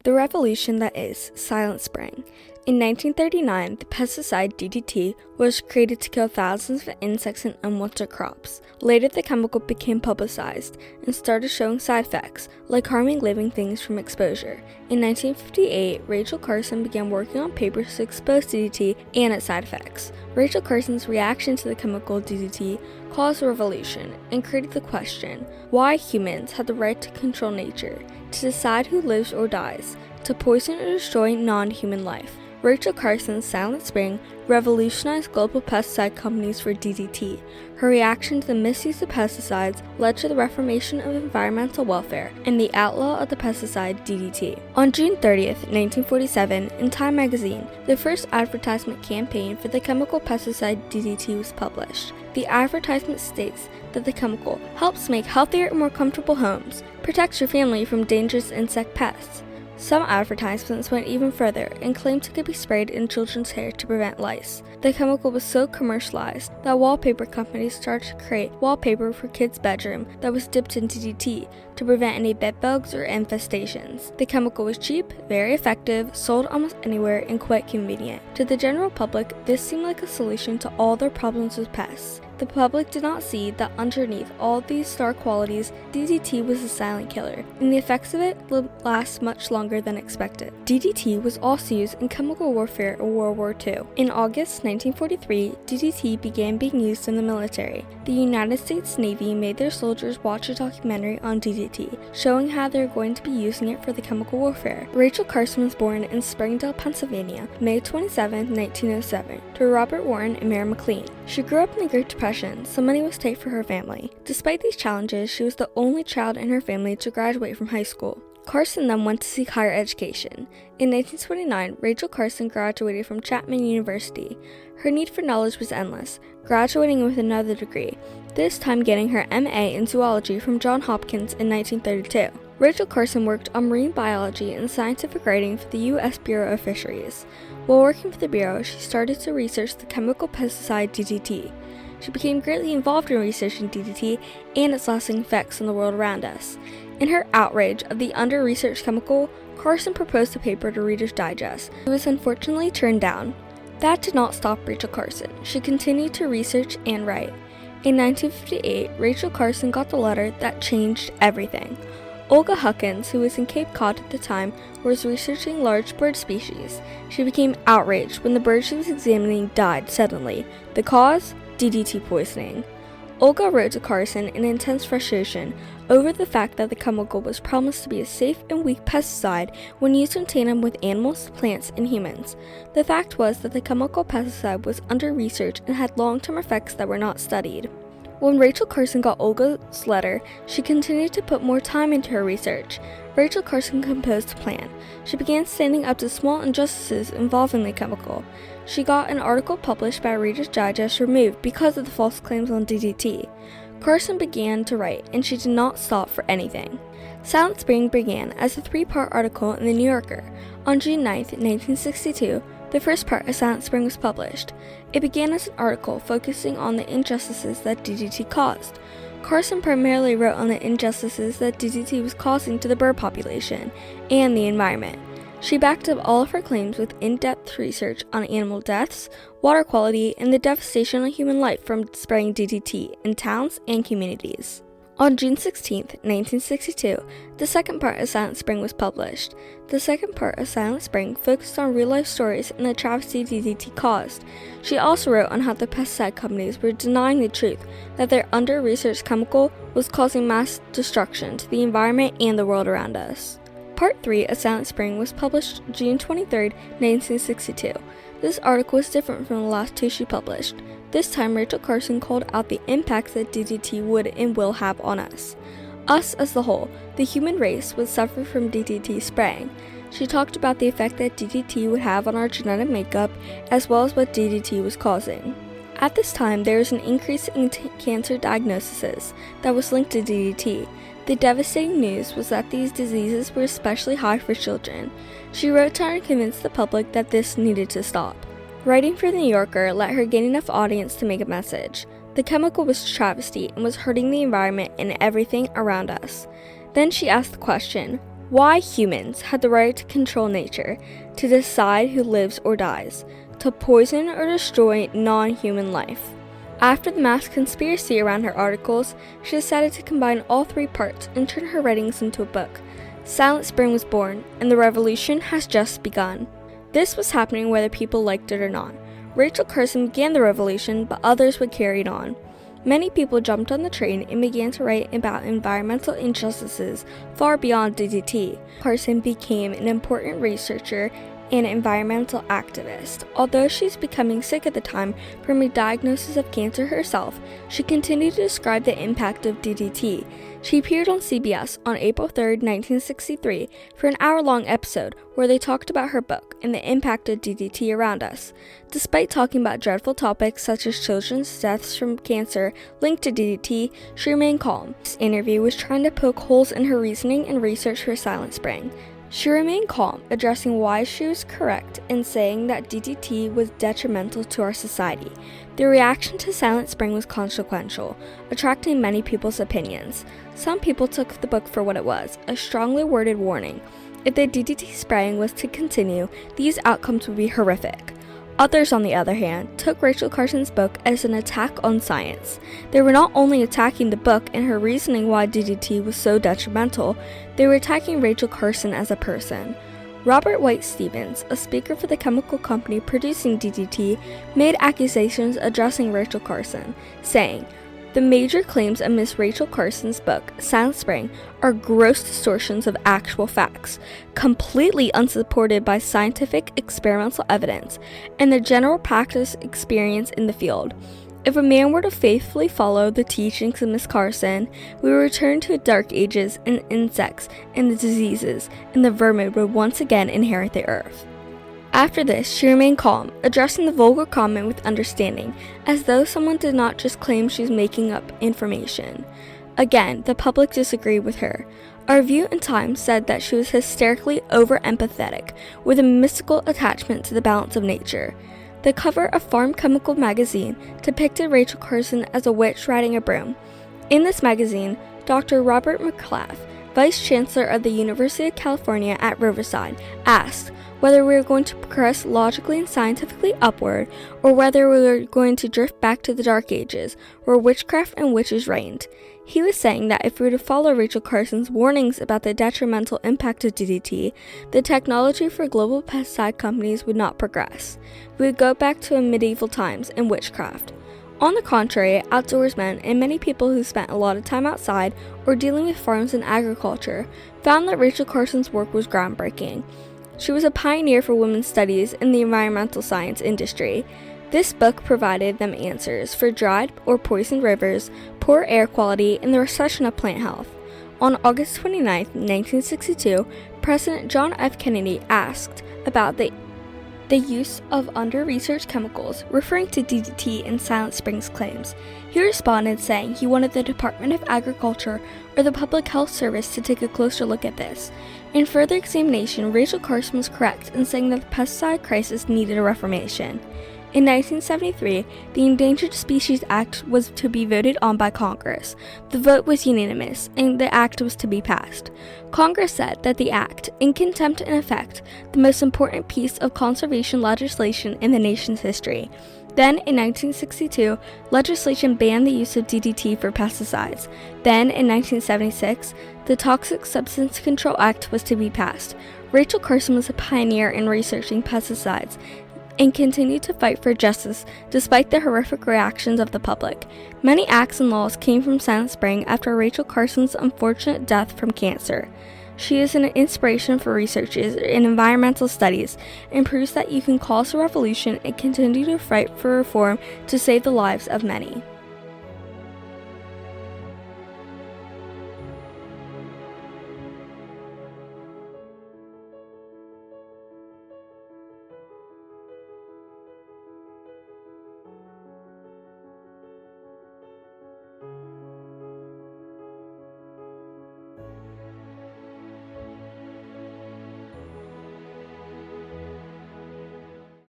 The revolution that is Silent Spring. In 1939, the pesticide DDT was created to kill thousands of insects and unwanted crops. Later, the chemical became publicized and started showing side effects, like harming living things from exposure. In 1958, Rachel Carson began working on papers to expose DDT and its side effects. Rachel Carson's reaction to the chemical DDT caused a revolution and created the question why humans had the right to control nature, to decide who lives or dies, to poison or destroy non-human life. Rachel Carson's Silent Spring revolutionized global pesticide companies for DDT. Her reaction to the misuse of pesticides led to the reformation of environmental welfare and the outlaw of the pesticide DDT. On June 30th, 1947, in Time magazine, the first advertisement campaign for the chemical pesticide DDT was published. The advertisement states that the chemical helps make healthier and more comfortable homes, protects your family from dangerous insect pests. Some advertisements went even further and claimed it could be sprayed in children's hair to prevent lice. The chemical was so commercialized that wallpaper companies started to create wallpaper for kids' bedroom that was dipped in DDT to prevent any bed bugs or infestations. The chemical was cheap, very effective, sold almost anywhere, and quite convenient. To the general public, this seemed like a solution to all their problems with pests. The public did not see that underneath all these star qualities, DDT was a silent killer, and the effects of it would last much longer than expected. DDT was also used in chemical warfare in World War II. In August 1943, DDT began being used in the military. The United States Navy made their soldiers watch a documentary on DDT, showing how they were going to be using it for the chemical warfare. Rachel Carson was born in Springdale, Pennsylvania, May 27, 1907, to Robert Warren and Mary McLean. She grew up in the Great Depression, so money was tight for her family. Despite these challenges, she was the only child in her family to graduate from high school. Carson then went to seek higher education. In 1929, Rachel Carson graduated from Chapman University. Her need for knowledge was endless, graduating with another degree, this time getting her MA in zoology from Johns Hopkins in 1932. Rachel Carson worked on marine biology and scientific writing for the U.S. Bureau of Fisheries. While working for the Bureau, she started to research the chemical pesticide DDT. She became greatly involved in researching DDT and its lasting effects on the world around us. In her outrage of the under-researched chemical, Carson proposed a paper to Reader's Digest. It was unfortunately turned down. That did not stop Rachel Carson. She continued to research and write. In 1958, Rachel Carson got the letter that changed everything. Olga Huckins, who was in Cape Cod at the time, was researching large bird species. She became outraged when the bird she was examining died suddenly. The cause? DDT poisoning. Olga wrote to Carson in intense frustration over the fact that the chemical was promised to be a safe and weak pesticide when used in tandem with animals, plants, and humans. The fact was that the chemical pesticide was under research and had long-term effects that were not studied. When Rachel Carson got Olga's letter, she continued to put more time into her research. Rachel Carson composed a plan. She began standing up to small injustices involving the chemical. She got an article published by Reader's Digest removed because of the false claims on DDT. Carson began to write, and she did not stop for anything. Silent Spring began as a 3-part article in The New Yorker. On June 9, 1962, the first part of Silent Spring was published. It began as an article focusing on the injustices that DDT caused. Carson primarily wrote on the injustices that DDT was causing to the bird population and the environment. She backed up all of her claims with in-depth research on animal deaths, water quality, and the devastation on human life from spraying DDT in towns and communities. On June 16, 1962, the second part of Silent Spring was published. The second part of Silent Spring focused on real-life stories and the travesty DDT caused. She also wrote on how the pesticide companies were denying the truth that their under-researched chemical was causing mass destruction to the environment and the world around us. Part 3 of Silent Spring was published June 23, 1962. This article was different from the last 2 she published. This time, Rachel Carson called out the impacts that DDT would and will have on us. Us as the whole, the human race, would suffer from DDT spraying. She talked about the effect that DDT would have on our genetic makeup, as well as what DDT was causing. At this time, there was an increase in cancer diagnoses that was linked to DDT. The devastating news was that these diseases were especially high for children. She wrote to try to convince the public that this needed to stop. Writing for The New Yorker let her gain enough audience to make a message. The chemical was a travesty and was hurting the environment and everything around us. Then she asked the question, why humans had the right to control nature, to decide who lives or dies, to poison or destroy non-human life. After the mass conspiracy around her articles, she decided to combine all three parts and turn her writings into a book. Silent Spring was born, and the revolution has just begun. This was happening whether people liked it or not. Rachel Carson began the revolution, but others would carry it on. Many people jumped on the train and began to write about environmental injustices far beyond DDT. Carson became an important researcher and environmental activist. Although she's becoming sick at the time from a diagnosis of cancer herself, she continued to describe the impact of DDT. She appeared on CBS on April 3, 1963 for an hour-long episode where they talked about her book and the impact of DDT around us. Despite talking about dreadful topics such as children's deaths from cancer linked to DDT, she remained calm. This interview was trying to poke holes in her reasoning and research for Silent Spring. She remained calm, addressing why she was correct in saying that DDT was detrimental to our society. The reaction to Silent Spring was consequential, attracting many people's opinions. Some people took the book for what it was, a strongly worded warning. If the DDT spraying was to continue, these outcomes would be horrific. Others, on the other hand, took Rachel Carson's book as an attack on science. They were not only attacking the book and her reasoning why DDT was so detrimental, they were attacking Rachel Carson as a person. Robert White Stevens, a speaker for the chemical company producing DDT, made accusations addressing Rachel Carson, saying, "The major claims in Miss Rachel Carson's book, Silent Spring, are gross distortions of actual facts, completely unsupported by scientific experimental evidence, and the general practice experience in the field. If a man were to faithfully follow the teachings of Miss Carson, we would return to dark ages, and insects, and the diseases, and the vermin would once again inherit the earth." After this, she remained calm, addressing the vulgar comment with understanding, as though someone did not just claim she was making up information. Again, the public disagreed with her. A review in Time said that she was hysterically over-empathetic, with a mystical attachment to the balance of nature. The cover of Farm Chemical magazine depicted Rachel Carson as a witch riding a broom. In this magazine, Dr. Robert McClaff, Vice Chancellor of the University of California at Riverside, asked whether we were going to progress logically and scientifically upward, or whether we were going to drift back to the Dark Ages, where witchcraft and witches reigned. He was saying that if we were to follow Rachel Carson's warnings about the detrimental impact of DDT, the technology for global pesticide companies would not progress. We would go back to medieval times and witchcraft. On the contrary, outdoorsmen and many people who spent a lot of time outside or dealing with farms and agriculture found that Rachel Carson's work was groundbreaking. She was a pioneer for women's studies in the environmental science industry. This book provided them answers for dried or poisoned rivers, poor air quality, and the recession of plant health. On August 29, 1962, President John F. Kennedy asked about the use of under-researched chemicals, referring to DDT in Silent Spring's claims. He responded saying he wanted the Department of Agriculture or the Public Health Service to take a closer look at this. In further examination, Rachel Carson was correct in saying that the pesticide crisis needed a reformation. In 1973, the Endangered Species Act was to be voted on by Congress. The vote was unanimous, and the act was to be passed. Congress said that the act, in contempt and effect, the most important piece of conservation legislation in the nation's history. Then, in 1962, legislation banned the use of DDT for pesticides. Then, in 1976, the Toxic Substance Control Act was to be passed. Rachel Carson was a pioneer in researching pesticides and continued to fight for justice despite the horrific reactions of the public. Many acts and laws came from Silent Spring after Rachel Carson's unfortunate death from cancer. She is an inspiration for researchers in environmental studies and proves that you can cause a revolution and continue to fight for reform to save the lives of many.